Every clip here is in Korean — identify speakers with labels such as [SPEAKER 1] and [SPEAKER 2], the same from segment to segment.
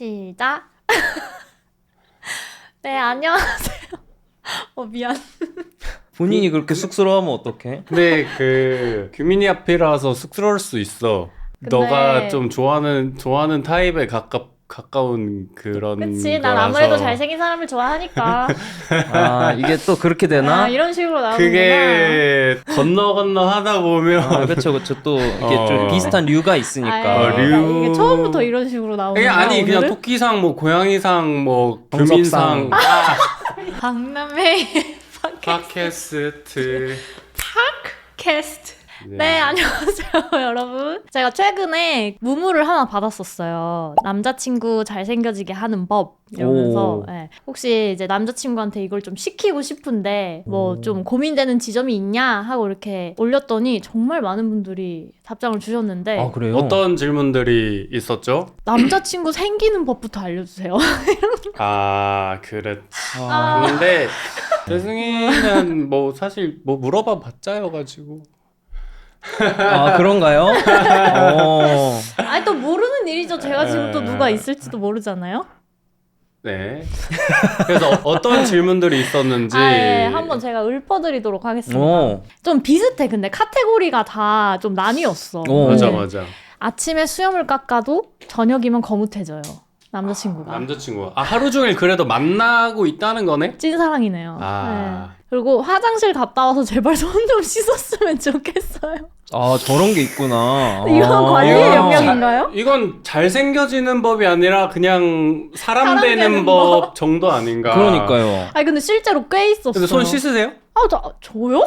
[SPEAKER 1] 시작. 네, 안녕하세요. 미안.
[SPEAKER 2] 본인이 그렇게 쑥스러워하면 어떡해?
[SPEAKER 3] 근데 그 규민이 앞이라서 쑥스러울 수 있어.
[SPEAKER 1] 근데-
[SPEAKER 3] 너가 좀 좋아하는 타입에 가까운 그런
[SPEAKER 1] 그치, 난
[SPEAKER 3] 거라서.
[SPEAKER 1] 아무래도 잘생긴 사람을 좋아하니까.
[SPEAKER 2] 아, 이게 또 그렇게 되나?
[SPEAKER 1] 아, 이런 식으로 나오는구나.
[SPEAKER 3] 그게 건너 하다 보면
[SPEAKER 2] 아, 그쵸. 또 이게 좀 비슷한 류가 있으니까.
[SPEAKER 1] 아,
[SPEAKER 3] 류-
[SPEAKER 1] 이게 처음부터 이런 식으로 나오는
[SPEAKER 3] 그게
[SPEAKER 1] 거야,
[SPEAKER 3] 아니 그냥
[SPEAKER 1] 오늘은?
[SPEAKER 3] 토끼상 뭐 고양이상 뭐
[SPEAKER 2] 정석상.
[SPEAKER 3] 규민상
[SPEAKER 1] 박남회
[SPEAKER 3] 팟캐스트
[SPEAKER 1] 캐스트. 네, 안녕하세요, 여러분. 제가 최근에 무무를 하나 받았었어요. 남자친구 잘생겨지게 하는 법 이러면서
[SPEAKER 2] 오.
[SPEAKER 1] 네. 혹시 이제 남자친구한테 이걸 좀 시키고 싶은데 뭐 좀 고민되는 지점이 있냐 하고 이렇게 올렸더니 정말 많은 분들이 답장을 주셨는데
[SPEAKER 2] 아, 그래요?
[SPEAKER 3] 어떤 질문들이 있었죠?
[SPEAKER 1] 남자친구 생기는 법부터 알려주세요.
[SPEAKER 3] 아 그랬.
[SPEAKER 1] 아.
[SPEAKER 3] 근데 재승이는 뭐 사실 뭐 물어봐 봤자여가지고.
[SPEAKER 2] 아, 그런가요?
[SPEAKER 1] 아니 또 모르는 일이죠. 제가 지금 또 누가 있을지도 모르잖아요.
[SPEAKER 3] 네. 그래서 어떤 질문들이 있었는지.
[SPEAKER 1] 예, 한번 제가 읊어드리도록 하겠습니다.
[SPEAKER 2] 오.
[SPEAKER 1] 좀 비슷해. 근데 카테고리가 다 좀 나뉘었어.
[SPEAKER 2] 오.
[SPEAKER 3] 맞아
[SPEAKER 1] 네.
[SPEAKER 3] 맞아.
[SPEAKER 1] 아침에 수염을 깎아도 저녁이면 거뭇해져요. 남자친구가.
[SPEAKER 3] 남자친구. 아 하루 종일 그래도 만나고 있다는 거네?
[SPEAKER 1] 찐사랑이네요.
[SPEAKER 3] 아.
[SPEAKER 1] 네. 그리고 화장실 갔다 와서 제발 손 좀 씻었으면 좋겠어요.
[SPEAKER 2] 아, 저런 게 있구나.
[SPEAKER 1] 이건 관리의
[SPEAKER 3] 이건
[SPEAKER 1] 영역인가요?
[SPEAKER 3] 이건 잘생겨지는 법이 아니라 그냥 사람 되는
[SPEAKER 1] 되는
[SPEAKER 3] 법 정도 아닌가?
[SPEAKER 2] 그러니까요.
[SPEAKER 1] 아니 근데 실제로 꽤 있었어요.
[SPEAKER 3] 근데 손 씻으세요?
[SPEAKER 1] 저요?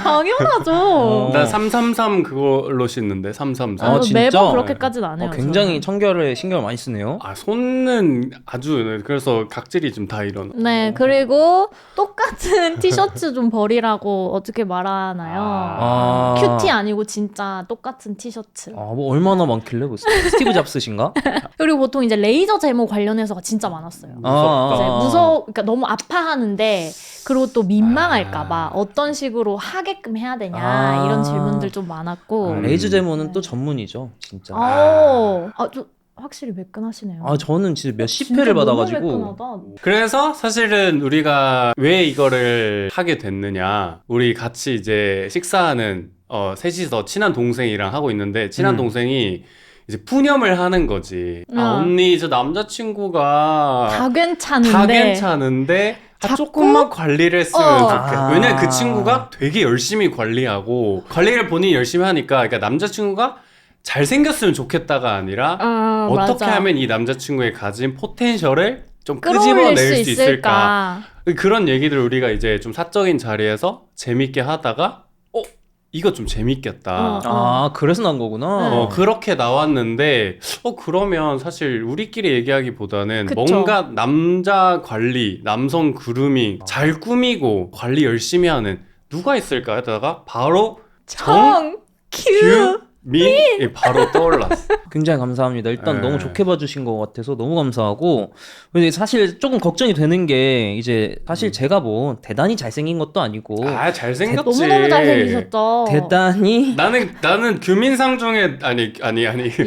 [SPEAKER 1] 당연하죠.
[SPEAKER 3] 나 333 그걸로 씻는데 333.
[SPEAKER 2] 아, 진짜?
[SPEAKER 1] 매번 그렇게까지는 안 해요.
[SPEAKER 2] 굉장히
[SPEAKER 1] 저는.
[SPEAKER 2] 청결에 신경을 많이 쓰네요.
[SPEAKER 3] 아 손은 아주 그래서 각질이 좀 다 일어나.
[SPEAKER 1] 네, 그리고 똑같은 티셔츠 좀 버리라고 어떻게 말하나요?
[SPEAKER 2] 아.
[SPEAKER 1] 큐티 아니고 진짜 똑같은 티셔츠.
[SPEAKER 2] 아, 뭐 얼마나 많길래? 뭐 스티브 잡스신가?
[SPEAKER 1] 그리고 보통 이제 레이저 제모 관련해서가 진짜 많았어요.
[SPEAKER 2] 아,
[SPEAKER 1] 이제 그러니까 너무 아파하는데 그리고 또 민망할까봐 어떤 식으로 하게끔 해야 되냐
[SPEAKER 2] 아.
[SPEAKER 1] 이런 질문들 좀 많았고.
[SPEAKER 2] 레이즈 제모는 또 전문이죠, 진짜.
[SPEAKER 1] 좀 확실히 매끈하시네요.
[SPEAKER 2] 아, 저는 진짜 몇십
[SPEAKER 1] 진짜
[SPEAKER 2] 회를
[SPEAKER 1] 너무
[SPEAKER 2] 받아가지고.
[SPEAKER 1] 매끈하다.
[SPEAKER 3] 그래서 사실은 우리가 왜 이거를 하게 됐느냐. 우리 같이 이제 식사하는 셋이서 친한 동생이랑 하고 있는데 친한 동생이 이제 푸념을 하는 거지. 아 언니 저 남자친구가
[SPEAKER 1] 다 괜찮은데.
[SPEAKER 3] 다 괜찮은데
[SPEAKER 1] 자꾸?
[SPEAKER 3] 조금만 관리를 했으면 좋겠다.
[SPEAKER 2] 아.
[SPEAKER 3] 왜냐면 그 친구가 되게 열심히 관리하고 관리를 본인이 열심히 하니까 그러니까 남자친구가 잘생겼으면 좋겠다가 아니라 어떻게
[SPEAKER 1] 맞아.
[SPEAKER 3] 하면 이 남자친구의 가진 포텐셜을 좀
[SPEAKER 1] 끌어올릴
[SPEAKER 3] 끄집어낼
[SPEAKER 1] 수
[SPEAKER 3] 수 있을까.
[SPEAKER 1] 있을까?
[SPEAKER 3] 그런 얘기들 우리가 이제 좀 사적인 자리에서 재밌게 하다가 이거 좀 재밌겠다.
[SPEAKER 2] 아, 그래서 난 거구나.
[SPEAKER 1] 네.
[SPEAKER 3] 그렇게 나왔는데 그러면 사실 우리끼리 얘기하기보다는
[SPEAKER 1] 그쵸.
[SPEAKER 3] 뭔가 남자 관리, 남성 그루밍 잘 꾸미고 관리 열심히 하는 누가 있을까 하다가 바로 규민이 바로 떠올랐어.
[SPEAKER 2] 굉장히 감사합니다. 일단
[SPEAKER 3] 네.
[SPEAKER 2] 너무 좋게 봐주신 것 같아서 너무 감사하고. 근데 사실 조금 걱정이 되는 게 이제 사실 제가 뭐 대단히 잘생긴 것도 아니고
[SPEAKER 3] 아 잘생겼지.
[SPEAKER 1] 너무너무 잘생기셨죠.
[SPEAKER 2] 대단히
[SPEAKER 3] 나는 규민상 중에 아니.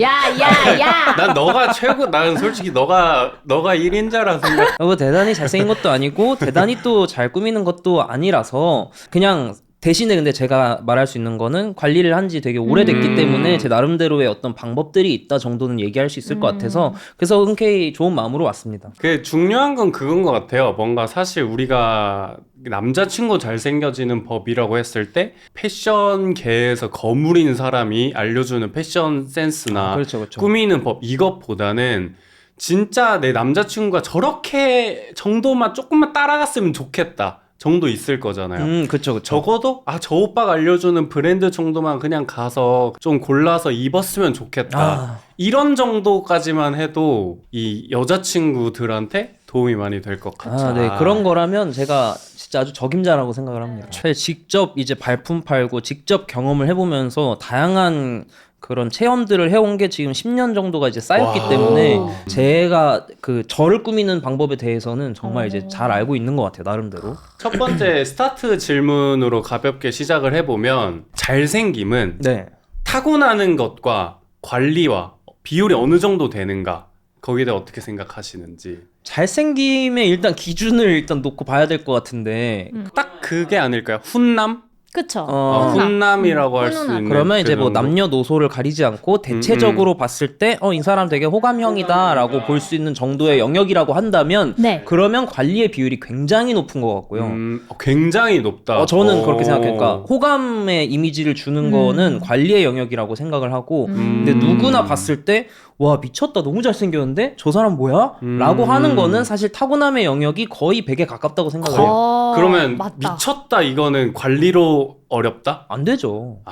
[SPEAKER 1] 야.
[SPEAKER 3] 난 너가 최고. 나는 솔직히 너가 1인자라 생각.
[SPEAKER 2] 뭐 대단히 잘생긴 것도 아니고 대단히 또 잘 꾸미는 것도 아니라서 그냥 대신에 근데 제가 말할 수 있는 거는 관리를 한 지 되게 오래됐기 때문에 제 나름대로의 어떤 방법들이 있다 정도는 얘기할 수 있을 것 같아서 그래서 흔쾌히 좋은 마음으로 왔습니다.
[SPEAKER 3] 그 중요한 건 그건 것 같아요. 뭔가 사실 우리가 남자친구 잘생겨지는 법이라고 했을 때 패션계에서 거물인 사람이 알려주는 패션 센스나
[SPEAKER 2] 그렇죠.
[SPEAKER 3] 꾸미는 법 이것보다는 진짜 내 남자친구가 저렇게 정도만 조금만 따라갔으면 좋겠다 정도 있을 거잖아요.
[SPEAKER 2] 그렇죠.
[SPEAKER 3] 적어도 저 오빠가 알려주는 브랜드 정도만 그냥 가서 좀 골라서 입었으면 좋겠다. 이런 정도까지만 해도 이 여자친구들한테 도움이 많이 될 것 같아.
[SPEAKER 2] 네. 그런 거라면 제가 진짜 아주 적임자라고 생각을 합니다. 직접 이제 발품 팔고 직접 경험을 해보면서 다양한 그런 체험들을 해온 게 지금 10년 정도가 이제 쌓였기
[SPEAKER 3] 와.
[SPEAKER 2] 때문에 제가 그 저를 꾸미는 방법에 대해서는 정말 이제 잘 알고 있는 것 같아요, 나름대로.
[SPEAKER 3] 첫 번째 스타트 질문으로 가볍게 시작을 해보면 잘생김은
[SPEAKER 2] 네.
[SPEAKER 3] 타고나는 것과 관리와 비율이 어느 정도 되는가 거기에 대해 어떻게 생각하시는지.
[SPEAKER 2] 잘생김의 일단 기준을 일단 놓고 봐야 될 것 같은데
[SPEAKER 3] 딱 그게 아닐까요? 훈남?
[SPEAKER 1] 그쵸.
[SPEAKER 3] 훈남이라고 할 수
[SPEAKER 1] 훈남.
[SPEAKER 3] 있는
[SPEAKER 2] 그러면
[SPEAKER 3] 그
[SPEAKER 2] 이제 뭐
[SPEAKER 3] 정도?
[SPEAKER 2] 남녀노소를 가리지 않고 대체적으로 봤을 때 이 사람 되게 호감형이다라고 볼 수 있는 정도의 영역이라고 한다면
[SPEAKER 1] 네.
[SPEAKER 2] 그러면 관리의 비율이 굉장히 높은 것 같고요.
[SPEAKER 3] 굉장히 높다.
[SPEAKER 2] 저는 그렇게 생각해요. 그러니까 호감의 이미지를 주는 거는 관리의 영역이라고 생각을 하고 근데 누구나 봤을 때 와 미쳤다 너무 잘생겼는데 저 사람 뭐야? 라고 하는 거는 사실 타고남의 영역이 거의 100에 가깝다고 생각을 해요.
[SPEAKER 3] 그러면
[SPEAKER 1] 맞다.
[SPEAKER 3] 미쳤다 이거는 관리로 어렵다?
[SPEAKER 2] 안 되죠.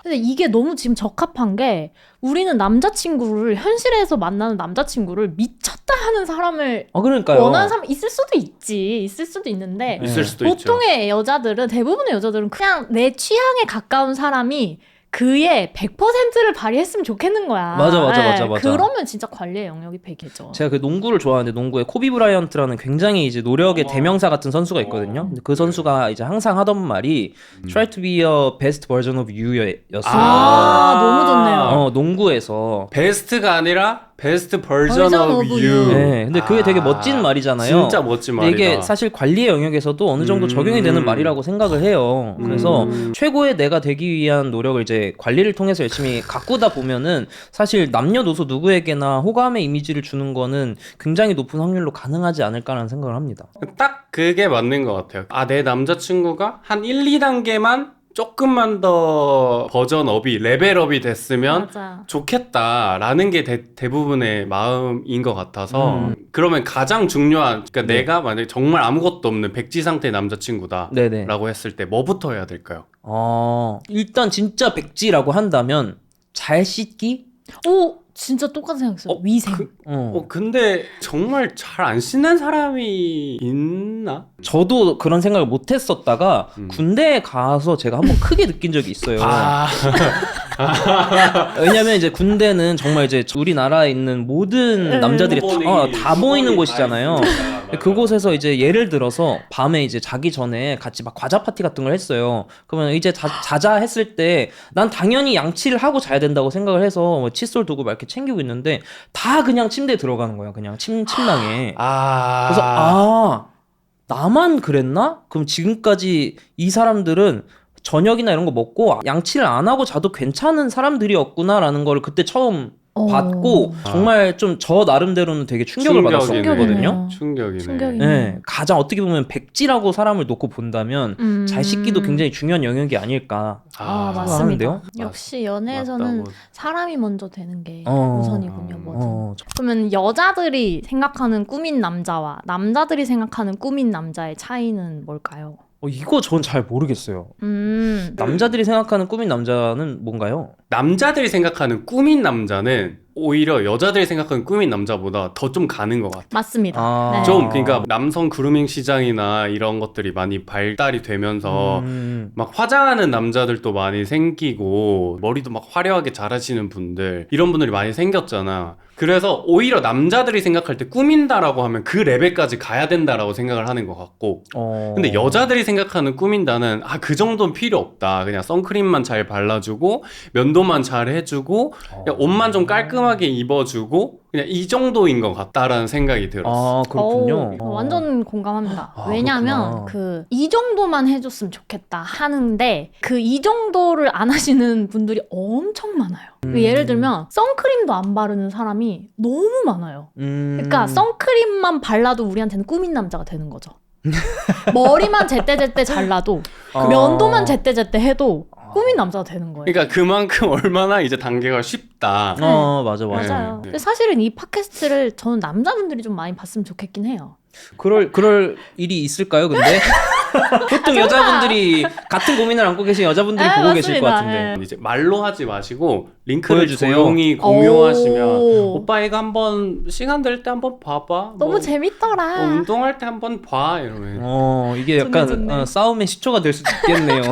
[SPEAKER 1] 근데 이게 너무 지금 적합한 게 우리는 남자친구를 현실에서 만나는 남자친구를 미쳤다 하는 사람을
[SPEAKER 2] 그러니까요.
[SPEAKER 1] 원하는 사람 있을 수도 있는데
[SPEAKER 3] 있을 수도 있죠.
[SPEAKER 1] 보통의 여자들은 대부분의 여자들은 그냥 내 취향에 가까운 사람이 그의 100%를 발휘했으면 좋겠는 거야.
[SPEAKER 2] 맞아.
[SPEAKER 1] 그러면 진짜 관리의 영역이 100이죠.
[SPEAKER 2] 제가 그 농구를 좋아하는데 농구에 코비 브라이언트라는 굉장히 이제 노력의 대명사 같은 선수가 있거든요. 근데 그 선수가 이제 항상 하던 말이 Try to be a best version of you였어요.
[SPEAKER 1] 너무 좋네요.
[SPEAKER 2] 농구에서.
[SPEAKER 3] 베스트가 아니라 베스트 버전
[SPEAKER 1] Version
[SPEAKER 3] of
[SPEAKER 1] of
[SPEAKER 3] you.
[SPEAKER 1] you.
[SPEAKER 2] 네, 근데 그게 되게 멋진 말이잖아요.
[SPEAKER 3] 진짜 멋진
[SPEAKER 2] 근데
[SPEAKER 3] 말이다.
[SPEAKER 2] 이게 사실 관리의 영역에서도 어느 정도 적용이 되는 말이라고 생각을 해요. 그래서 최고의 내가 되기 위한 노력을 이제 관리를 통해서 열심히 가꾸다 보면은 사실 남녀노소 누구에게나 호감의 이미지를 주는 거는 굉장히 높은 확률로 가능하지 않을까라는 생각을 합니다.
[SPEAKER 3] 딱 그게 맞는 것 같아요. 내 남자친구가 한 1, 2단계만 조금만 더 버전업이 레벨업이 됐으면
[SPEAKER 1] 맞아.
[SPEAKER 3] 좋겠다라는 게 대부분의 마음인 것 같아서 그러면 가장 중요한 그러니까 내가 만약에 정말 아무것도 없는 백지 상태의 남자친구다
[SPEAKER 2] 네네.
[SPEAKER 3] 라고 했을 때 뭐부터 해야 될까요?
[SPEAKER 2] 일단 진짜 백지라고 한다면 잘 씻기?
[SPEAKER 1] 오, 진짜 똑같은 생각했어요. 위생.
[SPEAKER 3] 근데 정말 잘 안 씻는 사람이 있나?
[SPEAKER 2] 저도 그런 생각을 못 했었다가 군대에 가서 제가 한번 크게 느낀 적이 있어요. 왜냐면 이제 군대는 정말 이제 우리나라에 있는 모든 남자들이 다 보이는 곳이잖아요. 그곳에서 이제 예를 들어서 밤에 이제 자기 전에 같이 막 과자 파티 같은 걸 했어요. 그러면 이제 자자 했을 때 난 당연히 양치를 하고 자야 된다고 생각을 해서 뭐 칫솔 두고 막 이렇게 챙기고 있는데 다 그냥 침대에 들어가는 거야. 그냥 침낭에. 그래서 나만 그랬나? 그럼 지금까지 이 사람들은 저녁이나 이런 거 먹고 양치를 안 하고 자도 괜찮은 사람들이었구나라는 걸 그때 처음 받고 정말 좀 저 나름대로는 되게 충격을 받았었거든요.
[SPEAKER 3] 충격이네.
[SPEAKER 2] 네, 가장 어떻게 보면 백지라고 사람을 놓고 본다면 잘 씻기도 굉장히 중요한 영역이 아닐까.
[SPEAKER 1] 맞습니다.
[SPEAKER 2] 하는데요?
[SPEAKER 1] 역시 연애에서는
[SPEAKER 3] 맞다고.
[SPEAKER 1] 사람이 먼저 되는 게 우선이군요. 뭐든. 그러면 여자들이 생각하는 꾸민 남자와 남자들이 생각하는 꾸민 남자의 차이는 뭘까요?
[SPEAKER 2] 이거 전 잘 모르겠어요. 남자들이 생각하는 꾸민 남자는 뭔가요?
[SPEAKER 3] 남자들이 생각하는 꾸민 남자는 오히려 여자들이 생각하는 꾸민 남자보다 더 좀 가는 것 같아요.
[SPEAKER 1] 맞습니다. 네.
[SPEAKER 3] 좀 그러니까 남성 그루밍 시장이나 이런 것들이 많이 발달이 되면서 막 화장하는 남자들도 많이 생기고 머리도 막 화려하게 잘하시는 분들 이런 분들이 많이 생겼잖아. 그래서 오히려 남자들이 생각할 때 꾸민다라고 하면 그 레벨까지 가야 된다라고 생각을 하는 것 같고 근데 여자들이 생각하는 꾸민다는 그 정도는 필요 없다. 그냥 선크림만 잘 발라주고 면도만 잘 해주고 그냥 옷만 좀 깔끔하게 입어주고 그냥 이 정도인 것 같다라는 생각이 들었어.
[SPEAKER 2] 그렇군요.
[SPEAKER 1] 완전 공감합니다. 왜냐하면 이 정도만 해줬으면 좋겠다 하는데 그 이 정도를 안 하시는 분들이 엄청 많아요. 예를 들면 선크림도 안 바르는 사람이 너무 많아요. 그러니까 선크림만 발라도 우리한테는 꾸민 남자가 되는 거죠. 머리만 제때제때 잘라도 면도만 제때제때 해도 꾸민 남자가 되는 거예요.
[SPEAKER 3] 그러니까 그만큼 얼마나 이제 단계가 쉽다.
[SPEAKER 2] 맞아.
[SPEAKER 1] 맞아요. 근데 사실은 이 팟캐스트를 저는 남자분들이 좀 많이 봤으면 좋겠긴 해요.
[SPEAKER 2] 그럴 일이 있을까요, 근데? 보통 여자분들이 같은 고민을 안고 계신 여자분들이 보고 계실 것 같은데.
[SPEAKER 3] 이제 말로 하지 마시고 링크를
[SPEAKER 2] 보여주세요.
[SPEAKER 3] 조용히 공유하시면 오빠 이거 한번 시간 될 때 한번 봐봐.
[SPEAKER 1] 너무 재밌더라.
[SPEAKER 3] 운동할 때 한번 봐 이러면.
[SPEAKER 2] 이게 약간
[SPEAKER 1] 좋네.
[SPEAKER 2] 싸움의 시초가 될 수도 있겠네요.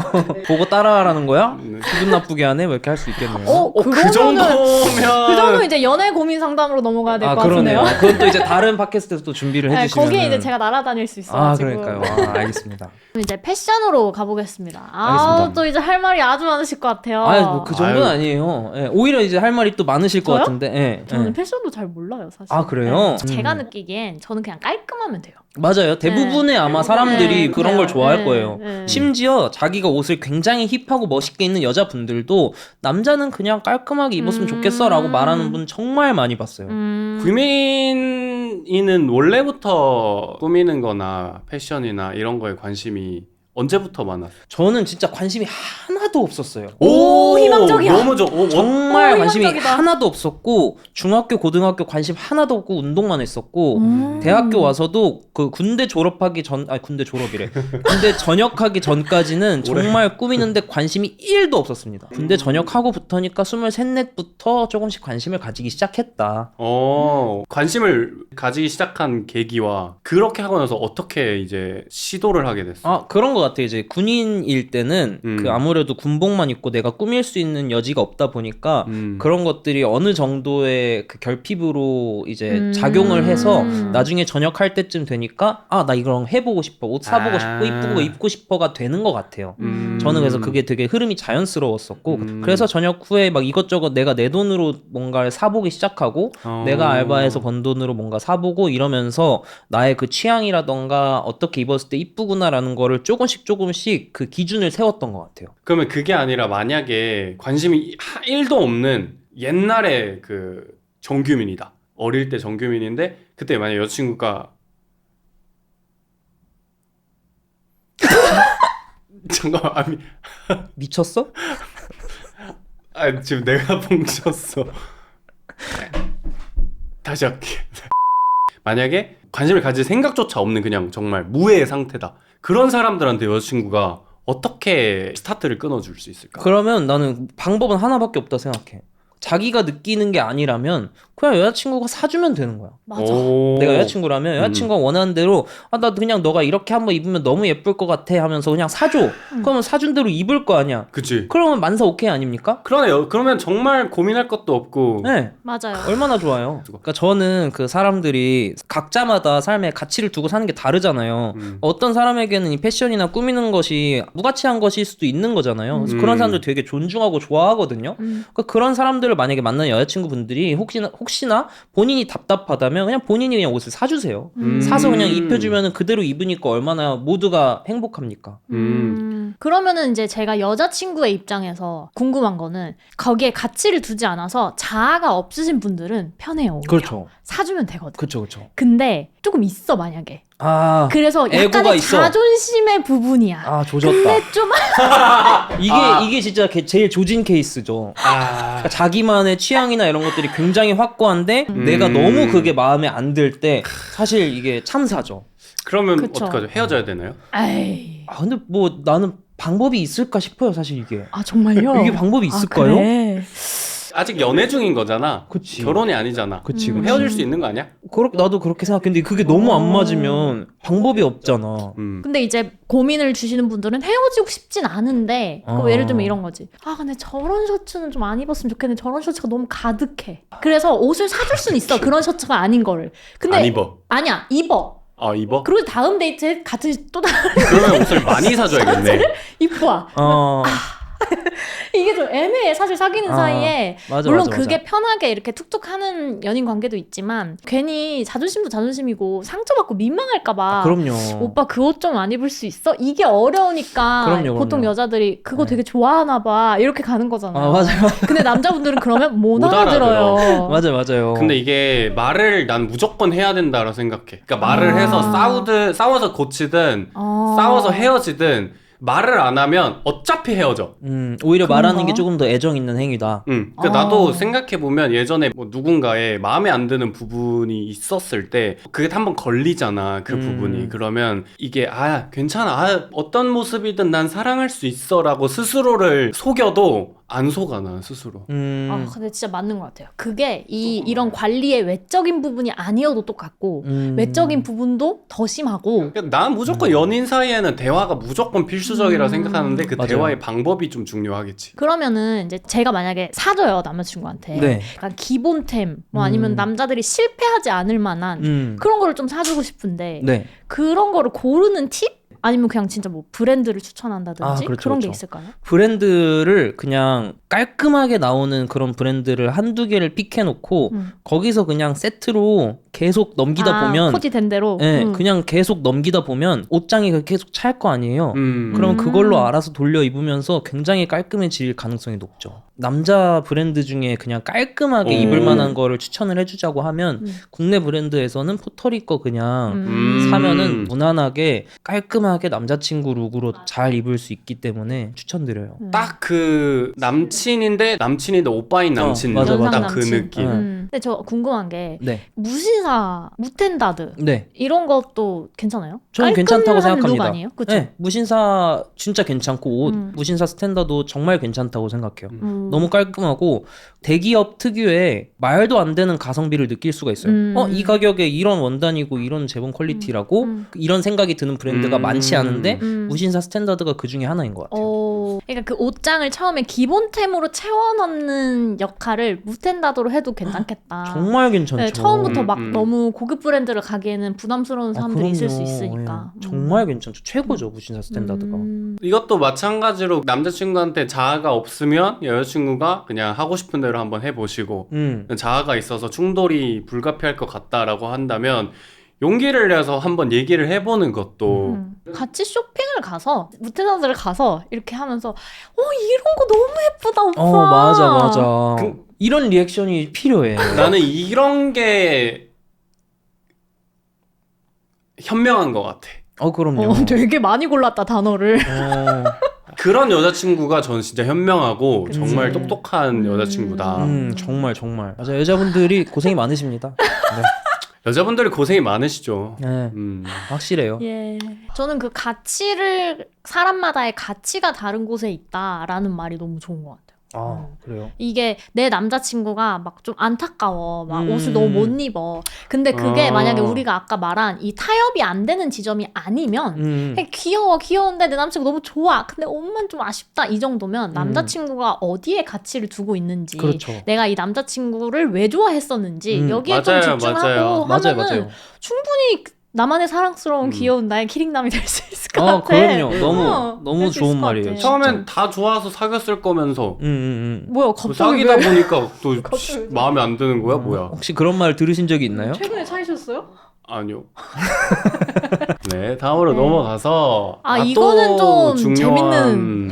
[SPEAKER 2] 보고 따라하라는 거야? 기분 나쁘게 하네? 뭐 이렇게 할 수 있겠네요.
[SPEAKER 3] 그 정도면
[SPEAKER 1] 이제 연애 고민 상담으로 넘어가야 될 것
[SPEAKER 2] 그러네요.
[SPEAKER 1] 같은데요.
[SPEAKER 2] 그건 또 이제 다른 팟캐스트에서 또 준비를 해주시면.
[SPEAKER 1] 거기에 이제 제가 날아다닐 수 있어가지고.
[SPEAKER 2] 그러니까요. 알겠습니다.
[SPEAKER 1] 그럼 이제 패션으로 가보겠습니다.
[SPEAKER 2] 알겠습니다.
[SPEAKER 1] 또 이제 할 말이 아주 많으실 것 같아요.
[SPEAKER 2] 뭐 그 정도는 아니에요. 예. 네, 오히려 이제 할 말이 또 많으실 것
[SPEAKER 1] 저요?
[SPEAKER 2] 같은데. 네,
[SPEAKER 1] 저는
[SPEAKER 2] 네.
[SPEAKER 1] 패션도 잘 몰라요, 사실.
[SPEAKER 2] 아, 그래요?
[SPEAKER 1] 제가 느끼기엔 저는 그냥 깔끔하면 돼요.
[SPEAKER 2] 맞아요. 대부분의 아마 사람들이
[SPEAKER 1] 네,
[SPEAKER 2] 그런 걸
[SPEAKER 1] 그래요.
[SPEAKER 2] 좋아할
[SPEAKER 1] 네,
[SPEAKER 2] 거예요.
[SPEAKER 1] 네.
[SPEAKER 2] 심지어 자기가 옷을 굉장히 힙하고 멋있게 입는 여자분들도 남자는 그냥 깔끔하게 입었으면 좋겠어라고 말하는 분 정말 많이 봤어요.
[SPEAKER 3] 구민이는 원래부터 꾸미는 거나 패션이나 이런 거에 관심이 언제부터 많았어요?
[SPEAKER 2] 저는 진짜 관심이 하나도 없었어요.
[SPEAKER 1] 오, 희망적이야.
[SPEAKER 3] 너무 좋아.
[SPEAKER 2] 정말 관심이
[SPEAKER 1] 희망적이다.
[SPEAKER 2] 하나도 없었고 중학교, 고등학교 관심 하나도 없고 운동만 했었고 대학교 와서도 그 군대 졸업하기 전, 아니 군대 졸업이래. 군대 전역하기 전까지는 정말 꾸미는데 관심이 1도 없었습니다. 군대 전역하고부터니까 23, 4부터 조금씩 관심을 가지기 시작했다.
[SPEAKER 3] 관심을 가지기 시작한 계기와 그렇게 하고 나서 어떻게 이제 시도를 하게 됐어?
[SPEAKER 2] 아, 그런 것 같아요. 이제 군인일 때는 그 아무래도 군복만 입고 내가 꾸밀 수 있는 여지가 없다 보니까 그런 것들이 어느 정도의 그 결핍으로 이제 작용을 해서 나중에 전역할 때쯤 되니까 아, 나 이거 해보고 싶어. 옷 사보고 싶고 이쁘고 입고 싶어가 되는 것 같아요. 저는 그래서 그게 되게 흐름이 자연스러웠었고 그래서 전역 후에 막 이것저것 내가 내 돈으로 뭔가를 사보기 시작하고 내가 알바해서 번 돈으로 뭔가 사보고 이러면서 나의 그 취향이라던가 어떻게 입었을 때 이쁘구나라는 거를 조금씩 그 기준을 세웠던 것 같아요.
[SPEAKER 3] 그러면 그게 아니라 만약에 관심이 1도 없는 옛날에 그 정규민이다. 어릴 때 정규민인데 그때 만약 여자친구가 잠깐만
[SPEAKER 2] 미쳤어?
[SPEAKER 3] 지금 내가 뻥쳤어. 다시 할게. 만약에 관심을 가질 생각조차 없는 그냥 정말 무해의 상태다. 그런 사람들한테 여자친구가 어떻게 스타트를 끊어줄 수 있을까?
[SPEAKER 2] 그러면 나는 방법은 하나밖에 없다 생각해. 자기가 느끼는 게 아니라면 그냥 여자친구가 사주면 되는 거야.
[SPEAKER 1] 맞아.
[SPEAKER 2] 내가 여자친구라면 여자친구가 원하는 대로 아, 나 그냥 너가 이렇게 한번 입으면 너무 예쁠 것 같아 하면서 그냥 사줘. 그러면 사준 대로 입을 거 아니야.
[SPEAKER 3] 그치.
[SPEAKER 2] 그러면 만사 오케이 아닙니까?
[SPEAKER 3] 그러네요. 그러면 정말 고민할 것도 없고.
[SPEAKER 2] 네.
[SPEAKER 1] 맞아요.
[SPEAKER 2] 얼마나 좋아요. 그러니까 저는 그 사람들이 각자마다 삶에 가치를 두고 사는 게 다르잖아요. 어떤 사람에게는 이 패션이나 꾸미는 것이 무가치한 것일 수도 있는 거잖아요. 그래서 그런 사람들 되게 존중하고 좋아하거든요. 그러니까 그런 사람들을 만약에 만나는 여자친구분들이 혹시나 본인이 답답하다면 그냥 본인이 그냥 옷을 사주세요. 사서 그냥 입혀주면 그대로 입으니까 얼마나 모두가 행복합니까?
[SPEAKER 1] 그러면은 이제 제가 여자친구의 입장에서 궁금한 거는 거기에 가치를 두지 않아서 자아가 없으신 분들은 편해요. 오히려.
[SPEAKER 2] 그렇죠.
[SPEAKER 1] 사주면 되거든.
[SPEAKER 2] 그렇죠.
[SPEAKER 1] 근데 조금 있어 만약에.
[SPEAKER 2] 아,
[SPEAKER 1] 그래서
[SPEAKER 2] 에고가
[SPEAKER 1] 약간의
[SPEAKER 2] 있어.
[SPEAKER 1] 자존심의 부분이야.
[SPEAKER 2] 아, 조졌다.
[SPEAKER 1] 근데 좀
[SPEAKER 2] 이게 진짜 제일 조진 케이스죠. 그러니까 자기만의 취향이나 이런 것들이 굉장히 확고한데 내가 너무 그게 마음에 안 들 때 사실 이게 참사죠.
[SPEAKER 3] 그러면
[SPEAKER 1] 그쵸.
[SPEAKER 3] 어떡하죠? 헤어져야 되나요?
[SPEAKER 1] 에이.
[SPEAKER 2] 아, 근데 뭐 나는 방법이 있을까 싶어요, 사실 이게.
[SPEAKER 1] 아 정말요?
[SPEAKER 2] 이게 방법이 있을까요?
[SPEAKER 1] 아, 그래.
[SPEAKER 3] 아직 연애 중인 거잖아.
[SPEAKER 2] 그치.
[SPEAKER 3] 결혼이 아니잖아.
[SPEAKER 2] 그치.
[SPEAKER 3] 그럼 헤어질 수 있는 거 아니야?
[SPEAKER 2] 나도 그렇게 생각했는데 그게 너무 안 맞으면 방법이 없잖아.
[SPEAKER 1] 근데 이제 고민을 주시는 분들은 헤어지고 싶진 않은데
[SPEAKER 2] 아.
[SPEAKER 1] 예를 들면 이런 거지. 아 근데 저런 셔츠는 좀 안 입었으면 좋겠는데 저런 셔츠가 너무 가득해. 그래서 옷을 사줄 수는 있어. 그런 셔츠가 아닌 거를. 근데
[SPEAKER 3] 안 입어.
[SPEAKER 1] 아니야 입어.
[SPEAKER 3] 입어?
[SPEAKER 1] 그리고 다음 데이트에 같은 또 다른
[SPEAKER 3] 그러면 옷을 많이 사줘야겠네.
[SPEAKER 1] 입고 와. 이게 좀 애매해. 사실 사귀는 사이에
[SPEAKER 2] 맞아,
[SPEAKER 1] 물론
[SPEAKER 2] 맞아,
[SPEAKER 1] 그게
[SPEAKER 2] 맞아.
[SPEAKER 1] 편하게 이렇게 툭툭 하는 연인 관계도 있지만 괜히 자존심도 자존심이고 상처받고 민망할까봐
[SPEAKER 2] 그럼요.
[SPEAKER 1] 오빠 그 옷 좀 안 입을 수 있어? 이게 어려우니까
[SPEAKER 2] 그럼요.
[SPEAKER 1] 보통 여자들이 그거 되게 좋아하나 봐 이렇게 가는 거잖아요.
[SPEAKER 2] 맞아요.
[SPEAKER 1] 근데 남자분들은 그러면 못
[SPEAKER 3] 못
[SPEAKER 1] 알아들어요.
[SPEAKER 2] 맞아요.
[SPEAKER 3] 근데 이게 말을 난 무조건 해야 된다고 생각해. 그러니까 말을 해서 싸워서 고치든 싸워서 헤어지든 말을 안 하면 어차피 헤어져.
[SPEAKER 2] 오히려
[SPEAKER 1] 그런가?
[SPEAKER 2] 말하는 게 조금 더 애정 있는 행위다.
[SPEAKER 3] 그러니까 나도 생각해보면 예전에 뭐 누군가의 마음에 안 드는 부분이 있었을 때 그게 한번 걸리잖아. 그 부분이. 그러면 이게 괜찮아. 어떤 모습이든 난 사랑할 수 있어 라고 스스로를 속여도 안 속아 난 스스로.
[SPEAKER 1] 근데 진짜 맞는 것 같아요. 그게 이런 관리의 외적인 부분이 아니어도 똑같고 외적인 부분도 더 심하고.
[SPEAKER 3] 그러니까 난 무조건 연인 사이에는 대화가 무조건 필수적이라 생각하는데 그
[SPEAKER 2] 맞아요.
[SPEAKER 3] 대화의 방법이 좀 중요하겠지.
[SPEAKER 1] 그러면은 이제 제가 만약에 사줘요 남자친구한테
[SPEAKER 2] 네.
[SPEAKER 1] 약간 기본템 뭐 아니면 남자들이 실패하지 않을 만한 그런 거를 좀 사주고 싶은데
[SPEAKER 2] 네.
[SPEAKER 1] 그런 거를 고르는 팁? 아니면 그냥 진짜 뭐 브랜드를 추천한다든지
[SPEAKER 2] 그렇죠,
[SPEAKER 1] 그런 게
[SPEAKER 2] 그렇죠.
[SPEAKER 1] 있을까요?
[SPEAKER 2] 브랜드를 그냥 깔끔하게 나오는 그런 브랜드를 한두 개를 픽해놓고 거기서 그냥 세트로 계속 넘기다 보면
[SPEAKER 1] 코디 된 대로.
[SPEAKER 2] 네, 그냥 계속 넘기다 보면 옷장이 계속 찰 거 아니에요. 그럼 그걸로 알아서 돌려 입으면서 굉장히 깔끔해질 가능성이 높죠. 남자 브랜드 중에 그냥 깔끔하게 입을 만한 거를 추천을 해주자고 하면 국내 브랜드에서는 포터리 거 그냥 사면은 무난하게 깔끔하게 남자친구 룩으로 잘 입을 수 있기 때문에 추천드려요.
[SPEAKER 3] 딱 그 남친인데 오빠인 남친
[SPEAKER 2] 맞아, 맞아.
[SPEAKER 3] 딱 그
[SPEAKER 1] 남친.
[SPEAKER 3] 느낌.
[SPEAKER 1] 근데 저 궁금한 게
[SPEAKER 2] 네.
[SPEAKER 1] 무신사, 무텐다드
[SPEAKER 2] 네.
[SPEAKER 1] 이런 것도 괜찮아요?
[SPEAKER 2] 저는 괜찮다고
[SPEAKER 1] 깔끔한 룩
[SPEAKER 2] 생각합니다.
[SPEAKER 1] 아니에요? 그쵸?
[SPEAKER 2] 네, 무신사 진짜 괜찮고 옷 무신사 스탠더도 정말 괜찮다고 생각해요. 너무 깔끔하고 대기업 특유의 말도 안 되는 가성비를 느낄 수가 있어요. 이 가격에 이런 원단이고 이런 재봉 퀄리티라고 이런 생각이 드는 브랜드가 많지 않은데 무신사 스탠다드가 그 중에 하나인 것 같아요.
[SPEAKER 1] 그러니까 그 옷장을 처음에 기본템으로 채워넣는 역할을 무텐다드로 해도 괜찮겠다.
[SPEAKER 2] 정말 괜찮죠.
[SPEAKER 1] 네, 처음부터 막 너무 고급 브랜드를 가기에는 부담스러운 사람들이 있을 수
[SPEAKER 2] 그럼요.
[SPEAKER 1] 있으니까.
[SPEAKER 2] 예, 정말 괜찮죠. 최고죠 무신사 스탠다드가.
[SPEAKER 3] 이것도 마찬가지로 남자친구한테 자아가 없으면 여자친구가 그냥 하고 싶은 대로 한번 해보시고 자아가 있어서 충돌이 불가피할 것 같다라고 한다면 용기를 내서 한번 얘기를 해보는 것도
[SPEAKER 1] 같이 쇼핑을 가서 무텐다드를 가서 이렇게 하면서 이런 거 너무 예쁘다 오빠.
[SPEAKER 2] 맞아. 이런 리액션이 필요해.
[SPEAKER 3] 나는 이런 게 현명한 것 같아.
[SPEAKER 2] 그럼요.
[SPEAKER 1] 되게 많이 골랐다 단어를.
[SPEAKER 3] 그런 여자친구가 저는 진짜 현명하고 정말 똑똑한 여자친구다.
[SPEAKER 2] 정말 맞아. 여자분들이 고생이 많으십니다. 네.
[SPEAKER 3] 여자분들이 고생이 많으시죠.
[SPEAKER 2] 네. 확실해요.
[SPEAKER 1] 예. 저는 그 가치를 사람마다의 가치가 다른 곳에 있다라는 말이 너무 좋은 것 같아요.
[SPEAKER 2] 그래요?
[SPEAKER 1] 이게 내 남자친구가 막 좀 안타까워. 막 옷을 너무 못 입어. 근데 그게 만약에 우리가 아까 말한 이 타협이 안 되는 지점이 아니면 그냥 귀여운데 내 남자친구 너무 좋아. 근데 옷만 좀 아쉽다. 이 정도면 남자친구가 어디에 가치를 두고 있는지
[SPEAKER 2] 그렇죠.
[SPEAKER 1] 내가 이 남자친구를 왜 좋아했었는지 여기에 좀
[SPEAKER 3] 맞아요,
[SPEAKER 1] 집중하고
[SPEAKER 2] 맞아요.
[SPEAKER 1] 하면은
[SPEAKER 2] 맞아요.
[SPEAKER 1] 충분히 나만의 사랑스러운 귀여운 나의 키링남이 될 수 있을 것 같아.
[SPEAKER 2] 그럼요. 너무
[SPEAKER 1] 될수
[SPEAKER 2] 좋은
[SPEAKER 1] 있을 것
[SPEAKER 2] 말이에요.
[SPEAKER 1] 같아.
[SPEAKER 3] 처음엔 다 좋아서 사귀었을 거면서
[SPEAKER 1] 뭐야
[SPEAKER 3] 뭐
[SPEAKER 1] 갑자기
[SPEAKER 3] 사귀다
[SPEAKER 1] 왜?
[SPEAKER 3] 보니까 또
[SPEAKER 1] 갑자기 왜?
[SPEAKER 3] 마음에 안 드는 거야 뭐야?
[SPEAKER 2] 혹시 그런 말 들으신 적이 있나요?
[SPEAKER 1] 최근에 사귀셨어요?
[SPEAKER 3] 아니요. 네, 다음으로 넘어가서
[SPEAKER 1] 이거는
[SPEAKER 3] 또
[SPEAKER 1] 좀 재밌는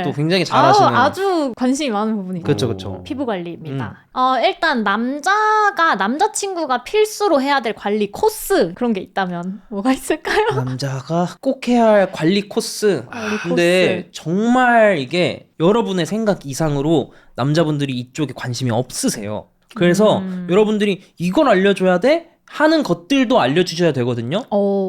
[SPEAKER 2] 또 굉장히 잘하시는.
[SPEAKER 1] 아주 관심이 많은 부분이죠.
[SPEAKER 2] 그렇죠.
[SPEAKER 1] 피부 관리입니다. 일단 남자친구가 필수로 해야 될 관리 코스 그런 게 있다면 뭐가 있을까요?
[SPEAKER 2] 남자가 꼭 해야 할 관리 코스. 근데 정말 이게 여러분의 생각 이상으로 남자분들이 이쪽에 관심이 없으세요. 그래서 여러분들이 이걸 알려줘야 돼? 하는 것들도 알려주셔야 되거든요.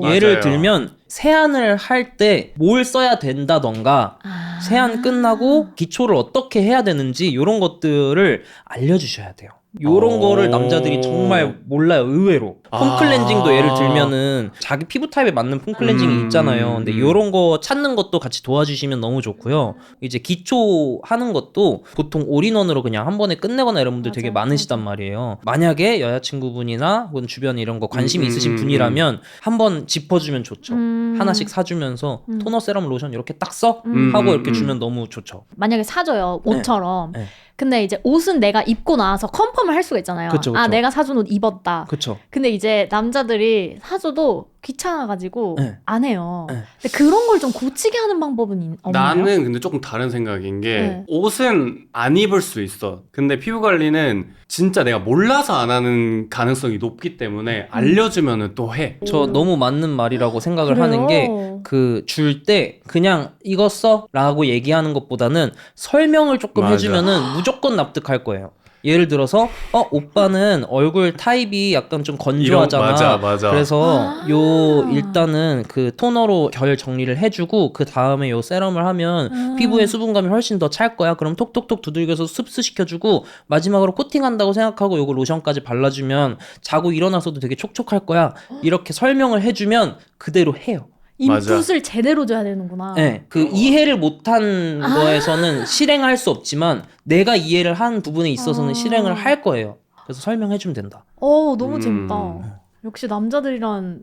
[SPEAKER 2] 예를
[SPEAKER 3] 맞아요.
[SPEAKER 2] 들면 세안을 할 때 뭘 써야 된다던가 세안 끝나고 기초를 어떻게 해야 되는지 이런 것들을 알려주셔야 돼요. 요런 거를 남자들이 정말 몰라요. 의외로 폼클렌징도 예를 들면은 자기 피부 타입에 맞는 폼클렌징이 있잖아요. 근데 요런 거 찾는 것도 같이 도와주시면 너무 좋고요. 이제 기초 하는 것도 보통 올인원으로 그냥 한 번에 끝내거나 이런 분들 되게 많으시단 말이에요. 만약에 여자친구분이나 혹은 주변에 이런 거 관심이 있으신 분이라면 한번 짚어주면 좋죠. 하나씩 사주면서 토너, 세럼, 로션 이렇게 딱 써? 하고 이렇게 주면 너무 좋죠.
[SPEAKER 1] 만약에 사줘요 옷처럼.
[SPEAKER 2] 네.
[SPEAKER 1] 근데 이제 옷은 내가 입고 나와서 컨펌을 할 수가 있잖아요.
[SPEAKER 2] 그쵸.
[SPEAKER 1] 내가 사준 옷 입었다.
[SPEAKER 2] 그쵸.
[SPEAKER 1] 근데 이제 남자들이 사줘도 귀찮아가지고
[SPEAKER 2] 네.
[SPEAKER 1] 안 해요.
[SPEAKER 2] 네.
[SPEAKER 1] 근데 그런 걸 좀 고치게 하는 방법은 없나요?
[SPEAKER 3] 나는 근데 조금 다른 생각인 게
[SPEAKER 1] 네.
[SPEAKER 3] 옷은 안 입을 수 있어. 근데 피부 관리는 진짜 내가 몰라서 안 하는 가능성이 높기 때문에 알려주면은 또 해.
[SPEAKER 2] 저 너무 맞는 말이라고 생각을
[SPEAKER 1] 그래요?
[SPEAKER 2] 하는 게 그 줄 때 그냥 이거 써? 라고 얘기하는 것보다는 설명을 조금
[SPEAKER 3] 맞아.
[SPEAKER 2] 해주면은 무조건 납득할 거예요. 예를 들어서 오빠는 얼굴 타입이 약간 좀 건조하잖아.
[SPEAKER 3] 맞아.
[SPEAKER 2] 그래서 요 일단은 그 토너로 결 정리를 해주고 그 다음에 요 세럼을 하면 피부의 수분감이 훨씬 더 찰 거야. 그럼 톡톡톡 두들겨서 흡수시켜주고 마지막으로 코팅한다고 생각하고 요거 로션까지 발라주면 자고 일어나서도 되게 촉촉할 거야. 이렇게 설명을 해주면 그대로 해요.
[SPEAKER 1] 인풋을 제대로 줘야 되는구나.
[SPEAKER 2] 네, 그 이해를 못한 거에서는 실행할 수 없지만 내가 이해를 한 부분에 있어서는 실행을 할 거예요. 그래서 설명해주면 된다.
[SPEAKER 1] 너무 재밌다. 역시 남자들이란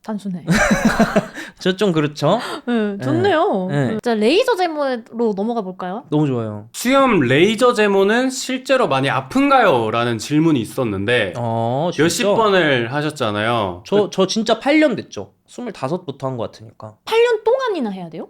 [SPEAKER 1] 단순해.
[SPEAKER 2] 저 좀 그렇죠.
[SPEAKER 1] 네, 좋네요.
[SPEAKER 2] 네.
[SPEAKER 1] 자, 레이저 제모로 넘어가 볼까요?
[SPEAKER 2] 너무 좋아요.
[SPEAKER 3] 수염 레이저 제모는 실제로 많이 아픈가요? 라는 질문이 있었는데
[SPEAKER 2] 진짜?
[SPEAKER 3] 몇십 번을 하셨잖아요.
[SPEAKER 2] 저 진짜 8년 됐죠. 25부터 한 것 같으니까.
[SPEAKER 1] 8년 동안이나 해야 돼요?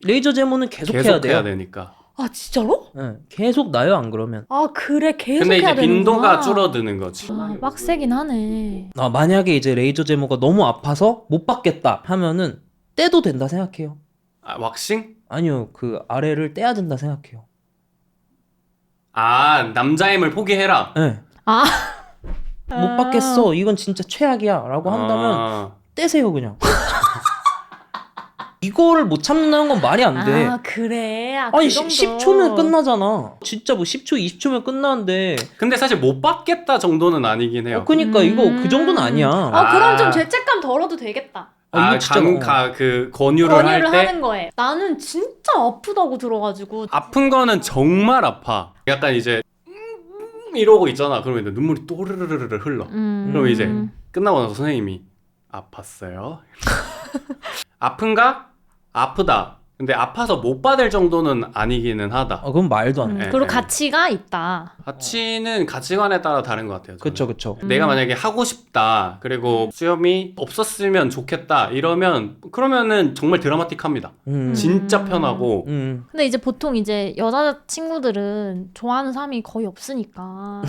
[SPEAKER 2] 레이저 제모는 계속 해야
[SPEAKER 3] 계속
[SPEAKER 2] 돼요.
[SPEAKER 3] 해야 되니까.
[SPEAKER 1] 아 진짜로?
[SPEAKER 2] 네, 계속 나요 안 그러면.
[SPEAKER 1] 아 그래 계속
[SPEAKER 3] 근데
[SPEAKER 1] 해야
[SPEAKER 3] 이제
[SPEAKER 1] 되는구나.
[SPEAKER 3] 빈도가 줄어드는 거지.
[SPEAKER 1] 아 빡세긴 하네.
[SPEAKER 2] 만약에 이제 레이저 제모가 너무 아파서 못 받겠다 하면은 떼도 된다 생각해요.
[SPEAKER 3] 아, 왁싱?
[SPEAKER 2] 아니요, 그 아래를 떼야 된다 생각해요.
[SPEAKER 3] 아, 남자임을 포기해라.
[SPEAKER 2] 네.
[SPEAKER 1] 아.
[SPEAKER 2] 못 받겠어. 이건 진짜 최악이야라고 한다면
[SPEAKER 3] 아,
[SPEAKER 2] 떼세요 그냥. 이거를 못 참는다는 건 말이 안 돼.
[SPEAKER 1] 아 그래. 아,
[SPEAKER 2] 아니
[SPEAKER 1] 그 정도.
[SPEAKER 2] 10초면 끝나잖아. 진짜 뭐 10초, 20초면 끝나는데.
[SPEAKER 3] 근데 사실 못 받겠다 정도는 아니긴 해요.
[SPEAKER 2] 그니까 이거 그 정도는 아니야.
[SPEAKER 1] 그럼 좀
[SPEAKER 3] 아.
[SPEAKER 1] 죄책감 덜어도 되겠다.
[SPEAKER 2] 이거 진짜
[SPEAKER 3] 그 권유를 할
[SPEAKER 1] 권유를
[SPEAKER 3] 때
[SPEAKER 1] 하는 거에. 나는 진짜 아프다고 들어가지고.
[SPEAKER 3] 아픈 거는 정말 아파. 약간 이제 이러고 있잖아. 그러면 이제 눈물이 또르르르르 흘러. 그럼 이제 끝나고 나서 선생님이 아팠어요? 아픈가? 아프다. 근데 아파서 못 받을 정도는 아니기는 하다.
[SPEAKER 2] 그건 말도 안 돼.
[SPEAKER 1] 그리고 가치가 있다.
[SPEAKER 3] 가치는 가치관에 따라 다른 것 같아요. 저는.
[SPEAKER 2] 그쵸 그쵸.
[SPEAKER 3] 내가 만약에 하고 싶다. 그리고 수염이 없었으면 좋겠다. 이러면 그러면은 정말 드라마틱합니다. 진짜 편하고.
[SPEAKER 1] 근데 이제 보통 이제 여자 친구들은 좋아하는 사람이 거의 없으니까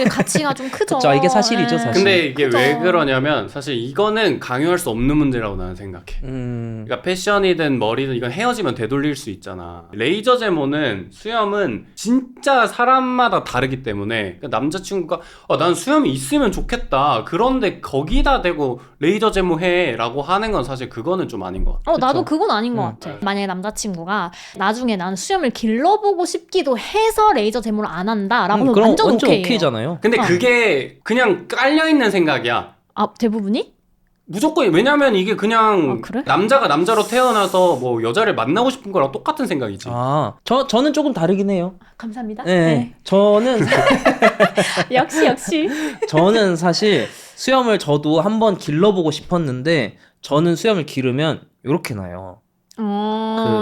[SPEAKER 1] 가치가 좀 크죠.
[SPEAKER 2] 그쵸, 이게 사실이죠,
[SPEAKER 1] 예.
[SPEAKER 2] 사실.
[SPEAKER 3] 근데 이게
[SPEAKER 1] 그죠.
[SPEAKER 3] 왜 그러냐면 사실 이거는 강요할 수 없는 문제라고 나는 생각해. 그러니까 패션이든 머리든 이건 헤어지면 되돌릴 수 있잖아. 레이저 제모는 수염은 진짜 사람마다 다르기 때문에 그러니까 남자친구가 난 수염이 있으면 좋겠다. 그런데 거기다 대고 레이저 제모 해라고 하는 건 사실 그거는 좀 아닌 것 같아.
[SPEAKER 1] 나도 그건 아닌 것 같아. 만약에 남자친구가 나중에 나는 수염을 길러보고 싶기도 해서 레이저 제모를 안 한다라고 하면
[SPEAKER 2] 그럼
[SPEAKER 1] 완전 오케이예요.
[SPEAKER 2] 오케이잖아요.
[SPEAKER 3] 근데 그게 그냥 깔려있는 생각이야.
[SPEAKER 1] 아 대부분이?
[SPEAKER 3] 무조건. 왜냐면 이게 그냥
[SPEAKER 1] 그래?
[SPEAKER 3] 남자가 남자로 태어나서 뭐 여자를 만나고 싶은 거랑 똑같은 생각이지.
[SPEAKER 2] 저는 조금 다르긴 해요.
[SPEAKER 1] 감사합니다.
[SPEAKER 2] 네. 저는
[SPEAKER 1] 역시.
[SPEAKER 2] 저는 사실 수염을 저도 한번 길러보고 싶었는데 저는 수염을 기르면 이렇게 나요.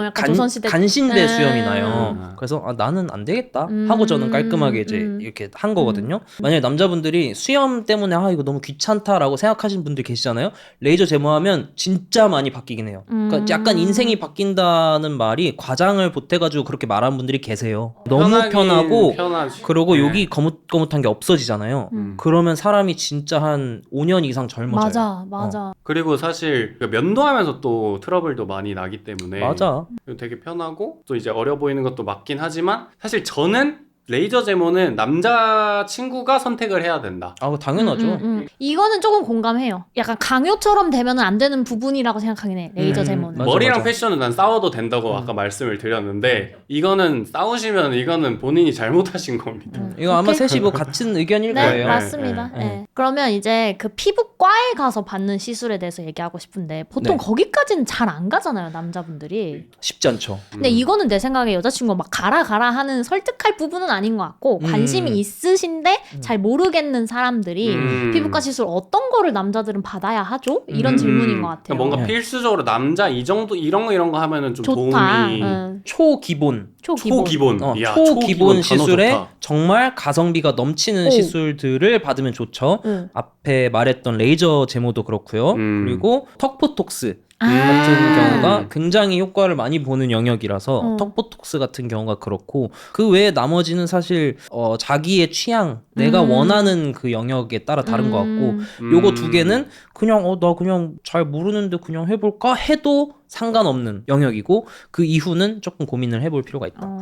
[SPEAKER 1] 약간 조선시대
[SPEAKER 2] 간신배 수염이 나요. 그래서 나는 안 되겠다 하고 저는 깔끔하게 이제 이렇게 한 거거든요. 만약에 남자분들이 수염 때문에 이거 너무 귀찮다라고 생각하시는 분들 계시잖아요. 레이저 제모하면 진짜 많이 바뀌긴 해요. 그러니까 약간 인생이 바뀐다는 말이 과장을 보태가지고 그렇게 말하는 분들이 계세요. 너무 편하고
[SPEAKER 3] 편하지.
[SPEAKER 2] 그리고
[SPEAKER 3] 네.
[SPEAKER 2] 여기 거뭇거뭇한 게 없어지잖아요. 그러면 사람이 진짜 한 5년 이상 젊어져요.
[SPEAKER 1] 맞아.
[SPEAKER 3] 그리고 사실 면도하면서 또 트러블도 많이 나기 때문에
[SPEAKER 2] 맞아.
[SPEAKER 3] 되게 편하고 또 이제 어려 보이는 것도 맞긴 하지만 사실 저는 레이저 제모는 남자친구가 선택을 해야 된다.
[SPEAKER 2] 그거 당연하죠.
[SPEAKER 1] 이거는 조금 공감해요. 약간 강요처럼 되면 안 되는 부분이라고 생각하긴 해. 레이저 제모는.
[SPEAKER 2] 맞아,
[SPEAKER 3] 머리랑
[SPEAKER 2] 맞아.
[SPEAKER 3] 패션은 난 싸워도 된다고 아까 말씀을 드렸는데 이거는 싸우시면 이거는 본인이 잘못하신 겁니다.
[SPEAKER 2] 이거 아마 셋이 뭐 같은 의견일
[SPEAKER 1] 네,
[SPEAKER 2] 거예요.
[SPEAKER 1] 맞습니다.
[SPEAKER 2] 네.
[SPEAKER 1] 네. 그러면 이제 그 피부과에 가서 받는 시술에 대해서 얘기하고 싶은데 보통
[SPEAKER 2] 네.
[SPEAKER 1] 거기까지는 잘 안 가잖아요, 남자분들이.
[SPEAKER 2] 쉽지 않죠.
[SPEAKER 1] 근데 이거는 내 생각에 여자친구가 막 가라 하는 설득할 부분은 아닌 것 같고 관심이 있으신데 잘 모르겠는 사람들이 피부과 시술 어떤 거를 남자들은 받아야 하죠? 이런 질문인 것 같아요.
[SPEAKER 3] 뭔가
[SPEAKER 2] 네.
[SPEAKER 3] 필수적으로 남자 이 정도 이런 거 하면은 좀
[SPEAKER 1] 좋다.
[SPEAKER 3] 도움이
[SPEAKER 2] 초기본.
[SPEAKER 1] 초기본.
[SPEAKER 3] 이야,
[SPEAKER 2] 초기본
[SPEAKER 3] 단어
[SPEAKER 2] 시술에
[SPEAKER 3] 좋다.
[SPEAKER 2] 정말 가성비가 넘치는
[SPEAKER 1] 오.
[SPEAKER 2] 시술들을 받으면 좋죠. 앞에 말했던 레이저 제모도 그렇고요. 그리고 턱보톡스 같은 경우가 굉장히 효과를 많이 보는 영역이라서 턱보톡스 같은 경우가 그렇고 그 외에 나머지는 사실 자기의 취향, 내가 원하는 그 영역에 따라 다른 것 같고 요거 두 개는 그냥 나 그냥 잘 모르는데 그냥 해볼까 해도 상관없는 영역이고 그 이후는 조금 고민을 해볼 필요가 있다.